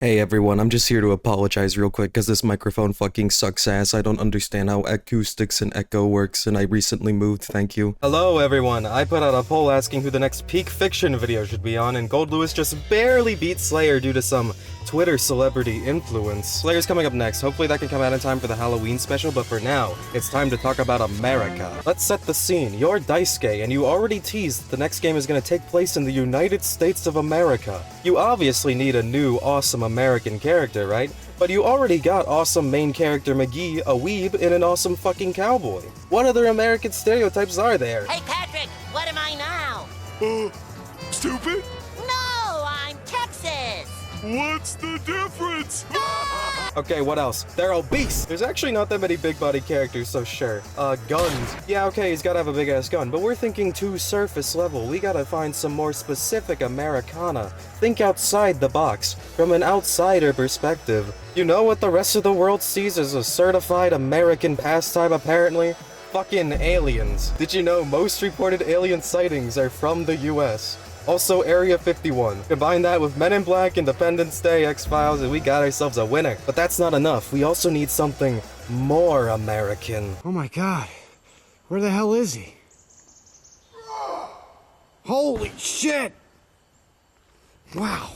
Hey everyone, I'm just here to apologize real quick because this microphone fucking sucks ass. I don't understand how acoustics and echo works, and I recently moved, thank you. Hello everyone, I put out a poll asking who the next peak fiction video should be on, and Goldlewis just barely beat Slayer due to some Twitter celebrity influence. Slayer's coming up next, hopefully that can come out in time for the Halloween special, but for now, it's time to talk about America. Let's set the scene. You're Daisuke, and you already teased that the next game is going to take place in the United States of America. You obviously need a new, awesome American character, right? But you already got awesome main character McGee, a weeb, and an awesome fucking cowboy. What other American stereotypes are there? Hey, Patrick, what am I now? Stupid? No, I'm Texas. What's the difference? Okay, what else? They're obese! There's actually not that many big-body characters, so sure. Guns. Yeah, okay, he's gotta have a big-ass gun, but we're thinking too surface level. We gotta find some more specific Americana. Think outside the box, from an outsider perspective. You know what the rest of the world sees as a certified American pastime, apparently? Fucking aliens. Did you know most reported alien sightings are from the US? Also, Area 51. Combine that with Men in Black, Independence Day, X-Files, and we got ourselves a winner. But that's not enough. We also need something more American. Oh my god. Where the hell is he? Holy shit! Wow.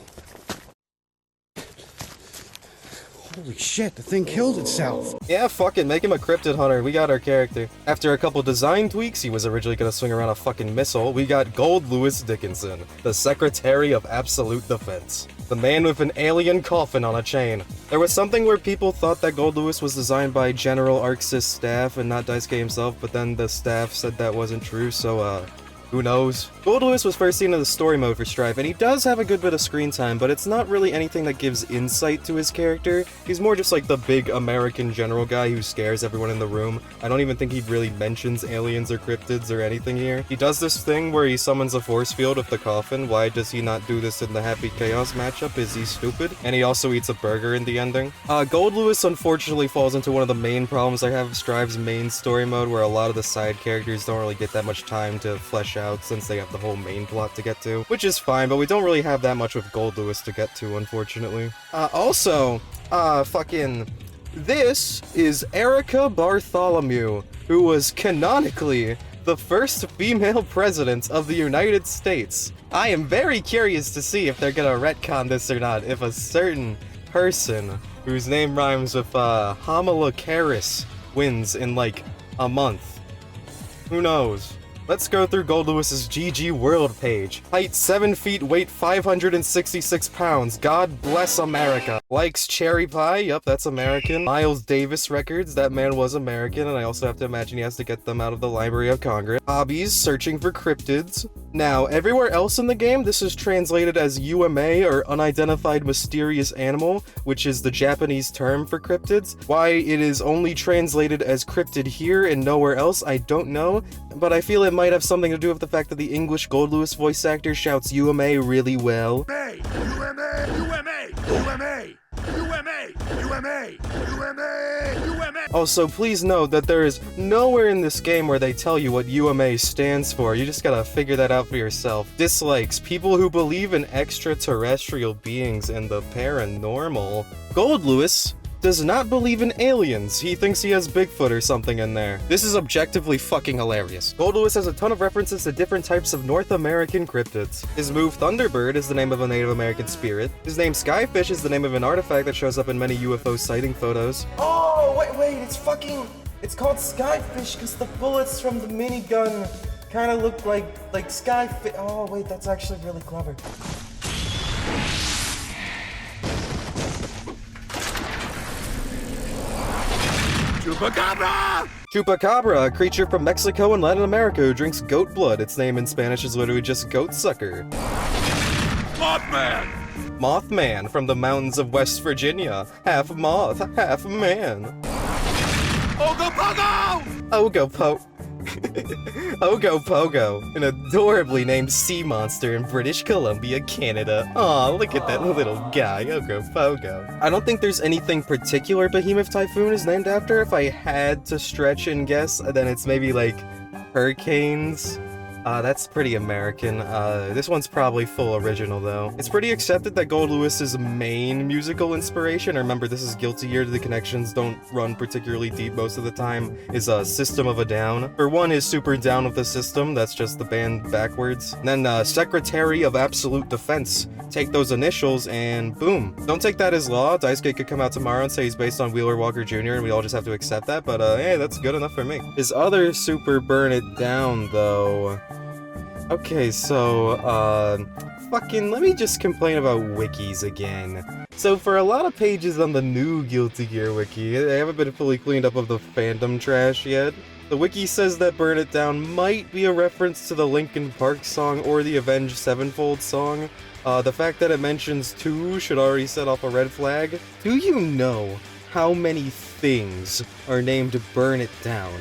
Holy shit, the thing killed itself. Yeah, fuck it, make him a cryptid hunter. We got our character. After a couple design tweaks, he was originally gonna swing around a fucking missile. We got Goldlewis Dickinson, the Secretary of Absolute Defense. The man with an alien coffin on a chain. There was something where people thought that Goldlewis was designed by General Arxis staff and not Daisuke himself, but then the staff said that wasn't true, so who knows? Goldlewis was first seen in the story mode for Strife, and he does have a good bit of screen time, but it's not really anything that gives insight to his character. He's more just like the big American general guy who scares everyone in the room. I don't even think he really mentions aliens or cryptids or anything here. He does this thing where he summons a force field with the coffin. Why does he not do this in the Happy Chaos matchup? Is he stupid? And he also eats a burger in the ending. Goldlewis unfortunately falls into one of the main problems I have with Strive's main story mode, where a lot of the side characters don't really get that much time to flesh out since they have the whole main plot to get to, which is fine, but we don't really have that much with Goldlewis to get to, unfortunately. This is Erica Bartholomew, who was canonically the first female president of the United States. I am very curious to see if they're gonna retcon this or not, if a certain person whose name rhymes with Kamala Harris wins in like a month. Who knows? Let's go through Goldlewis's GG World page. Height 7 feet, weight 566 pounds. God bless America. Likes cherry pie, yup, that's American. Miles Davis records, that man was American, and I also have to imagine he has to get them out of the Library of Congress. Hobbies, searching for cryptids. Now, everywhere else in the game, this is translated as UMA, or Unidentified Mysterious Animal, which is the Japanese term for cryptids. Why it is only translated as cryptid here and nowhere else, I don't know, but I feel it might have something to do with the fact that the English Goldlewis voice actor shouts UMA really well. Also, please note that there is nowhere in this game where they tell you what UMA stands for. You just gotta figure that out for yourself. Dislikes, people who believe in extraterrestrial beings and the paranormal. Goldlewis does not believe in aliens. He thinks he has Bigfoot or something in there. This is objectively fucking hilarious. Goldlewis has a ton of references to different types of North American cryptids. His move Thunderbird is the name of a Native American spirit. His name Skyfish is the name of an artifact that shows up in many UFO sighting photos. Oh, wait, it's called Skyfish because the bullets from the minigun kind of look like Skyfish. Oh, wait, that's actually really clever. Chupacabra! Chupacabra, a creature from Mexico and Latin America who drinks goat blood. Its name in Spanish is literally just goat sucker. Mothman! Mothman from the mountains of West Virginia. Half moth, half man. Ogopogo! Ogopogo, an adorably named sea monster in British Columbia, Canada. Aw, look at that little guy, Ogopogo. I don't think there's anything particular Behemoth Typhoon is named after. If I had to stretch and guess, then it's maybe like hurricanes That's pretty American. This one's probably full original, though. It's pretty accepted that Goldlewis's main musical inspiration, remember this is Guilty Gear, the connections don't run particularly deep most of the time, is System of a Down. For one, is Super Down with the System, that's just the band backwards. And then Secretary of Absolute Defense. Take those initials and boom. Don't take that as law. Daisuke could come out tomorrow and say he's based on Wheeler Walker Jr. and we all just have to accept that, but hey, that's good enough for me. His other super burn it down, though. Okay, so, let me just complain about wikis again. So for a lot of pages on the new Guilty Gear wiki, I haven't been fully cleaned up of the fandom trash yet. The wiki says that Burn It Down might be a reference to the Linkin Park song or the Avenged Sevenfold song. The fact that it mentions 2 should already set off a red flag. Do you know how many things are named Burn It Down?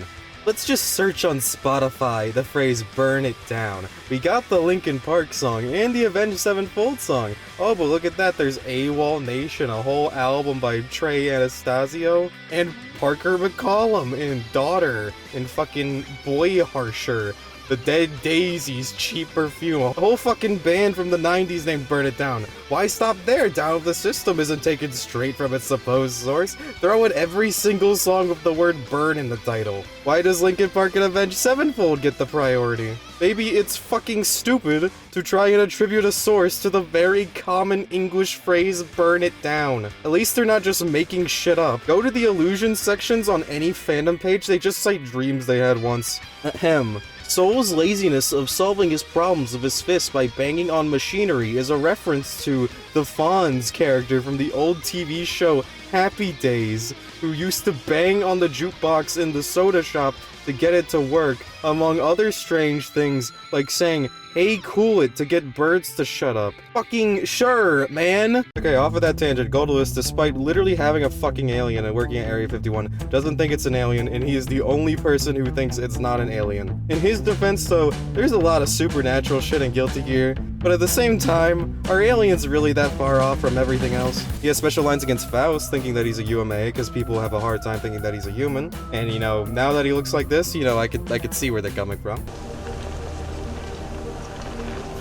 Let's just search on Spotify the phrase Burn It Down. We got the Linkin Park song and the Avenged Sevenfold song. Oh, but look at that, there's AWOL Nation, a whole album by Trey Anastasio, and Parker McCollum, and Daughter, and fucking Boy Harsher. The Dead Daisies, Cheap Perfume, a whole fucking band from the 90s named Burn It Down. Why stop there? Down of the System isn't taken straight from its supposed source. Throw in every single song with the word burn in the title. Why does Linkin Park and Avenged Sevenfold get the priority? Maybe it's fucking stupid to try and attribute a source to the very common English phrase burn it down. At least they're not just making shit up. Go to the illusion sections on any fandom page, they just cite dreams they had once. Ahem. Soul's laziness of solving his problems with his fists by banging on machinery is a reference to the Fonz character from the old TV show Happy Days, who used to bang on the jukebox in the soda shop to get it to work, among other strange things, like saying, "Hey, cool it," to get birds to shut up. Fucking sure, man! Okay, off of that tangent, Goldlewis, despite literally having a fucking alien and working at Area 51, doesn't think it's an alien, and he is the only person who thinks it's not an alien. In his defense, though, there's a lot of supernatural shit in Guilty Gear, but at the same time, are aliens really that far off from everything else? He has special lines against Faust, thinking that he's a UMA, because people have a hard time thinking that he's a human. And, you know, now that he looks like this, you know, I could see where they're coming from.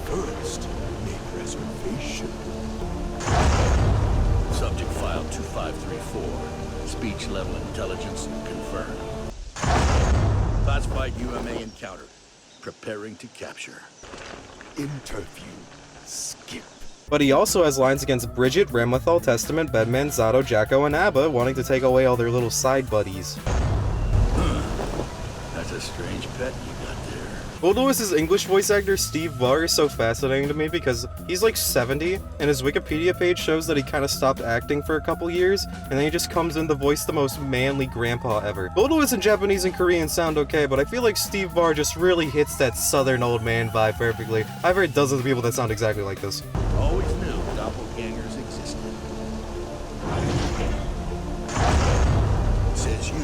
First, make reservation. Subject file 2534. Speech level intelligence confirmed. Classified UMA encountered. Preparing to capture. Interview. Skip. But he also has lines against Bridget, Ramlethal, Testament, Bedman, Zato, Jacko, and Abba, wanting to take away all their little side buddies. That's a strange pet you got there. Goldlewis's English voice actor Steve Barr is so fascinating to me because he's like 70, and his Wikipedia page shows that he kind of stopped acting for a couple years, and then he just comes in to voice the most manly grandpa ever. Goldlewis in Japanese and Korean sound okay, but I feel like Steve Barr just really hits that southern old man vibe perfectly. I've heard dozens of people that sound exactly like this. Always knew doppelgangers existed. Says you.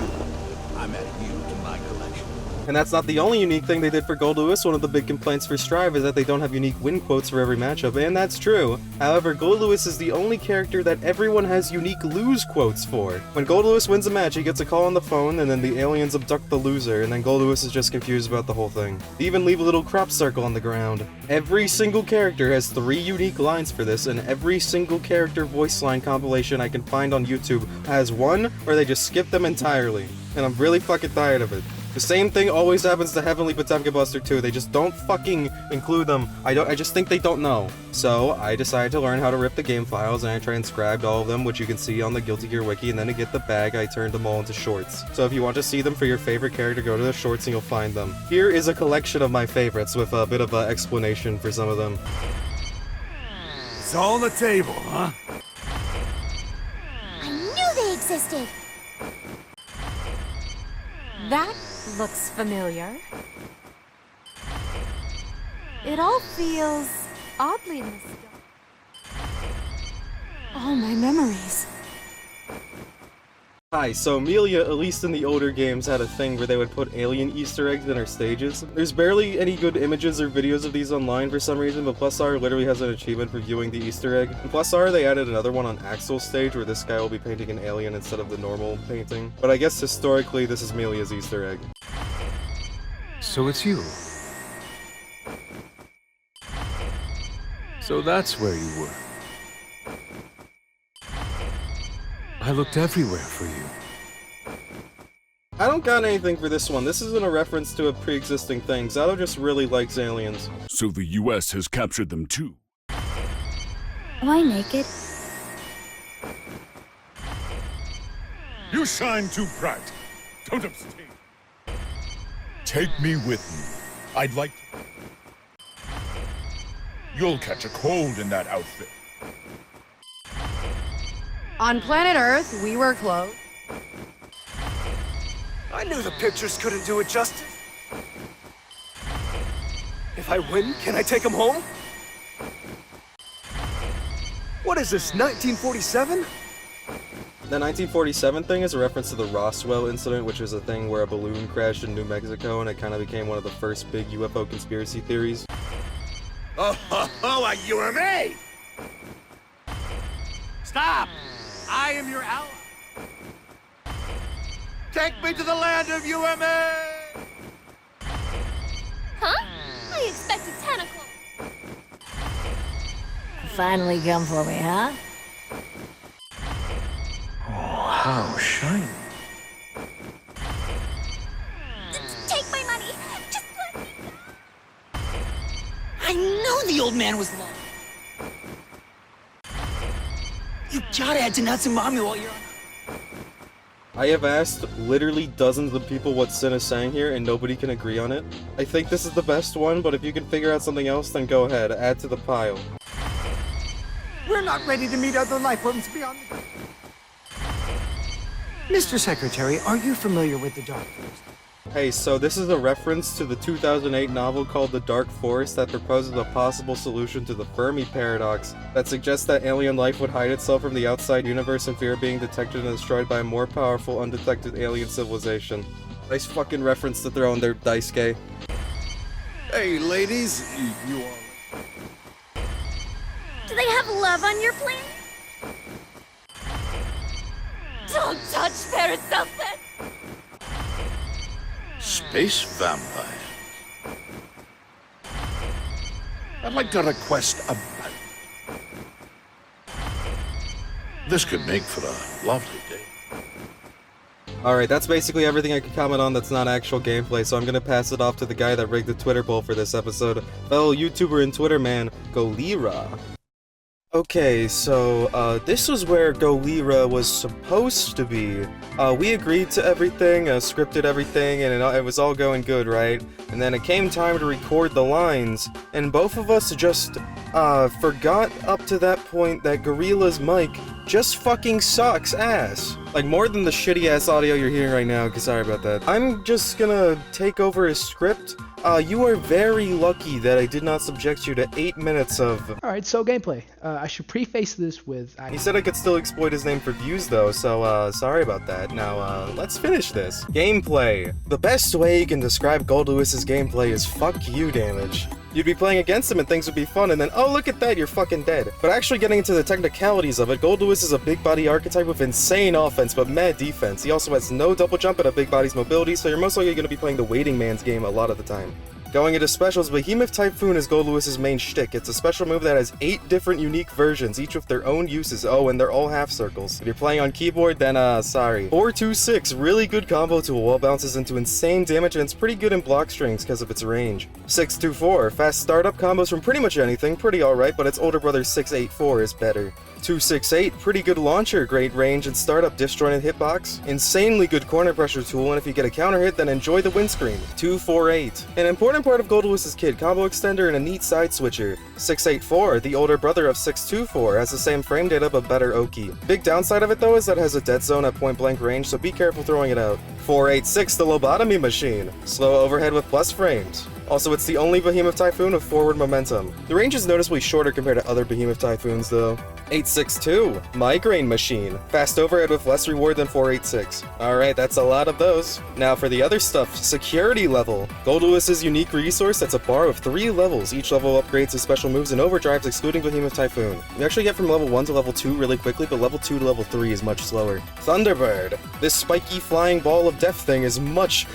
I'm adding you to my collection. And that's not the only unique thing they did for Goldlewis. One of the big complaints for Strive is that they don't have unique win quotes for every matchup, and that's true. However, Goldlewis is the only character that everyone has unique lose quotes for. When Goldlewis wins a match, he gets a call on the phone, and then the aliens abduct the loser, and then Goldlewis is just confused about the whole thing. They even leave a little crop circle on the ground. Every single character has 3 unique lines for this, and every single character voice line compilation I can find on YouTube has one, or they just skip them entirely. And I'm really fucking tired of it. The same thing always happens to Heavenly Potemkin Buster 2. They just don't fucking include them. I just think they don't know. So I decided to learn how to rip the game files, and I transcribed all of them, which you can see on the Guilty Gear wiki, and then to get the bag, I turned them all into shorts. So if you want to see them for your favorite character, go to the shorts and you'll find them. Here is a collection of my favorites with a bit of an explanation for some of them. It's all on the table, huh? I knew they existed! That looks familiar. It all feels oddly nostalgic. All my memories. Hi, so Amelia, at least in the older games, had a thing where they would put alien Easter eggs in her stages. There's barely any good images or videos of these online for some reason, but Plus R literally has an achievement for viewing the Easter egg. In Plus R, they added another one on Axel's stage where this guy will be painting an alien instead of the normal painting. But I guess historically, this is Amelia's Easter egg. So it's you. So that's where you were. I looked everywhere for you. I don't got anything for this one. This isn't a reference to a pre-existing thing. Zato just really likes aliens. So the US has captured them too. Am I naked? You shine too bright. Don't abstain. Take me with you. I'd like to... You'll catch a cold in that outfit. On planet Earth, we wear clothes. I knew the pictures couldn't do it justice. If I win, can I take him home? What is this, 1947? The 1947 thing is a reference to the Roswell incident, which is a thing where a balloon crashed in New Mexico, and it kind of became one of the first big UFO conspiracy theories. Oh, a UMA! Stop! I am your ally. Take me to the land of UMA! Huh? I expect a tentacle. Finally come for me, huh? How shiny. Take my money. Just let me go. I knew the old man was low. You gotta head to Natsumami while you're on. I have asked literally dozens of people what Sin is saying here, and nobody can agree on it. I think this is the best one, but if you can figure out something else, then go ahead, add to the pile. We're not ready to meet other life forms beyond the... Mr. Secretary, are you familiar with the Dark Forest? Hey, so this is a reference to the 2008 novel called The Dark Forest that proposes a possible solution to the Fermi paradox that suggests that alien life would hide itself from the outside universe in fear of being detected and destroyed by a more powerful, undetected alien civilization. Nice fucking reference to throw in there, Daisuke. Hey, ladies, you all... Do they have love on your planet? Don't touch Paracelsus! Space vampire. I'd like to request a bite. This could make for a lovely day. Alright, that's basically everything I could comment on that's not actual gameplay, so I'm gonna pass it off to the guy that rigged the Twitter poll for this episode, fellow YouTuber and Twitter man, Golira. Okay, so, this was where Golira was supposed to be. We agreed to everything, scripted everything, and it was all going good, right? And then it came time to record the lines, and both of us just, forgot up to that point that Gorilla's mic just fucking sucks ass. Like, more than the shitty-ass audio you're hearing right now, because sorry about that. I'm just gonna take over his script. You are very lucky that I did not subject you to 8 minutes of... Alright, so gameplay. I should preface this with... He said I could still exploit his name for views though, so sorry about that. Now, let's finish this. Gameplay. The best way you can describe Goldlewis's gameplay is fuck you damage. You'd be playing against him and things would be fun, and then, oh look at that, you're fucking dead. But actually getting into the technicalities of it, Goldlewis is a big body archetype with insane offense, but mad defense. He also has no double jump and a big body's mobility, so you're most likely going to be playing the waiting man's game a lot of the time. Going into specials, Behemoth Typhoon is Goldlewis's main shtick. It's a special move that has 8 different unique versions, each with their own uses. Oh, and they're all half circles. If you're playing on keyboard, then sorry. 4-2-6, really good combo tool, wall bounces into insane damage, and it's pretty good in block strings because of its range. 6-2-4, fast startup combos from pretty much anything, pretty alright, but its older brother 6-8-4 is better. 268, pretty good launcher, great range and startup, disjointed hitbox, insanely good corner pressure tool, and if you get a counter hit, then enjoy the windscreen. 248, an important part of Goldlewis's kit, combo extender and a neat side switcher. 684, the older brother of 624, has the same frame data but better Oki. Big downside of it though is that it has a dead zone at point blank range, so be careful throwing it out. 486, the lobotomy machine, slow overhead with plus frames. Also, it's the only Behemoth Typhoon with forward momentum. The range is noticeably shorter compared to other Behemoth Typhoons though. 862, Migraine Machine. Fast overhead with less reward than 486. Alright, that's a lot of those. Now for the other stuff, Security Level. Goldlewis's unique resource that's a bar of 3 levels. Each level upgrades his special moves and overdrives, excluding Behemoth Typhoon. You actually get from level 1 to level 2 really quickly, but level 2 to level 3 is much slower. Thunderbird. This spiky flying ball of death thing is much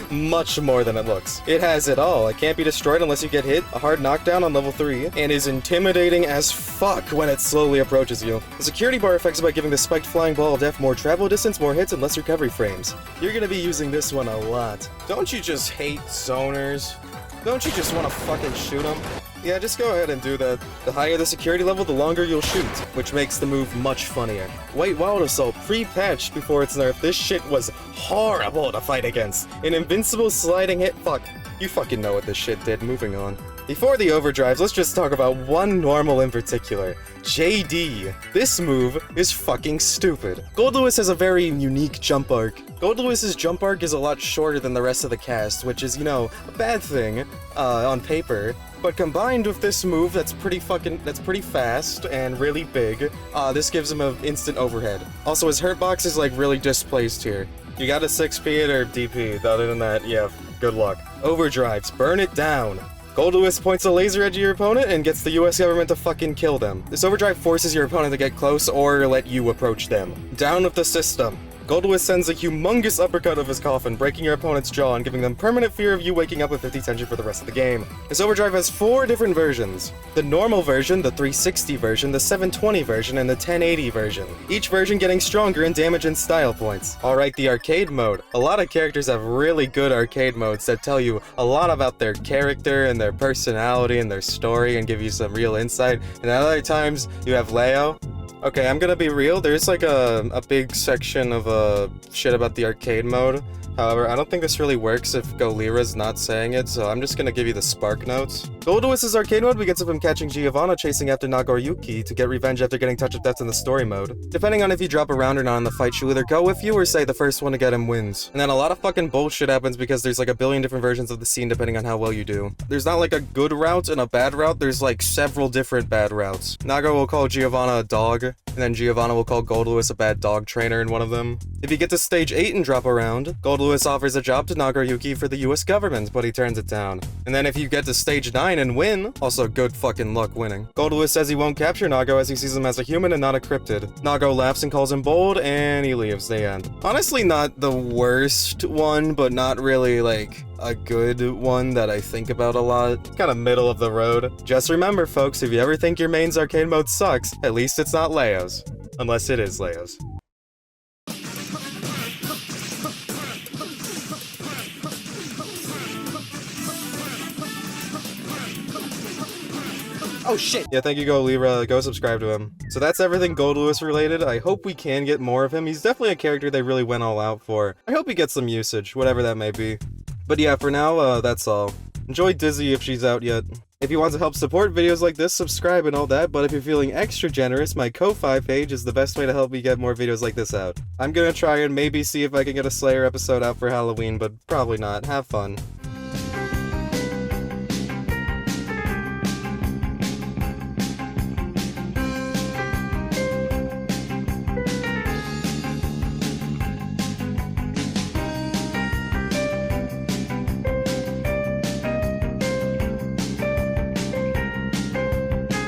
more than it looks. It has it all. It can't be destroyed unless you get hit, a hard knockdown on level 3, and is intimidating as fuck when it slowly approaches you. The security bar affects by giving the spiked flying ball of death more travel distance, more hits, and less recovery frames. You're gonna be using this one a lot. Don't you just hate zoners? Don't you just want to fucking shoot them? Yeah, just go ahead and do that. The higher the security level, the longer you'll shoot, which makes the move much funnier. White Wild Assault, pre-patched before its nerf, this shit was horrible to fight against. An invincible sliding hit, fuck. You fucking know what this shit did, moving on. Before the overdrives, let's just talk about one normal in particular. JD. This move is fucking stupid. Goldlewis has a very unique jump arc. Goldlewis's jump arc is a lot shorter than the rest of the cast, which is, you know, a bad thing, on paper. But combined with this move that's pretty fast and really big, this gives him an instant overhead. Also, his hurt box is like really displaced here. You gotta 6p it or DP. Other than that, yeah, good luck. Overdrives, burn it down. Goldlewis points a laser at your opponent and gets the US government to fucking kill them. This overdrive forces your opponent to get close or let you approach them. Down with the system. Goldlewis sends a humongous uppercut of his coffin, breaking your opponent's jaw and giving them permanent fear of you waking up with 50 tension for the rest of the game. This overdrive has 4 different versions. The normal version, the 360 version, the 720 version, and the 1080 version. Each version getting stronger in damage and style points. Alright, the arcade mode. A lot of characters have really good arcade modes that tell you a lot about their character and their personality and their story and give you some real insight. And at other times, you have Leo. Okay, I'm gonna be real, there's like a big section of shit about the arcade mode. However, I don't think this really works if Golira's not saying it, so I'm just gonna give you the spark notes. Goldlewis's arcade mode begins with him catching Giovanna chasing after Nagoriyuki to get revenge after getting touch of death in the story mode. Depending on if you drop around or not in the fight, she'll either go with you or say the first one to get him wins. And then a lot of fucking bullshit happens because there's like a billion different versions of the scene depending on how well you do. There's not like a good route and a bad route, there's like several different bad routes. Nago will call Giovanna a dog, and then Giovanna will call Goldlewis a bad dog trainer in one of them. If you get to stage 8 and drop around, Goldlewis offers a job to Nagoriyuki for the US government, but he turns it down. And then if you get to stage 9 and win, also good fucking luck winning. Goldlewis says he won't capture Nago as he sees him as a human and not a cryptid. Nago laughs and calls him bold, and he leaves. The end. Honestly, not the worst one, but not really like a good one that I think about a lot. Kind of middle of the road. Just remember, folks, if you ever think your main's arcade mode sucks, at least it's not Leo's. Unless it is Leo's. Oh shit! Yeah, thank you, Golira. Go subscribe to him. So that's everything Goldlewis related. I hope we can get more of him. He's definitely a character they really went all out for. I hope he gets some usage, whatever that may be. But yeah, for now, that's all. Enjoy Dizzy if she's out yet. If you want to help support videos like this, subscribe and all that, but if you're feeling extra generous, my Ko-Fi page is the best way to help me get more videos like this out. I'm gonna try and maybe see if I can get a Slayer episode out for Halloween, but probably not. Have fun.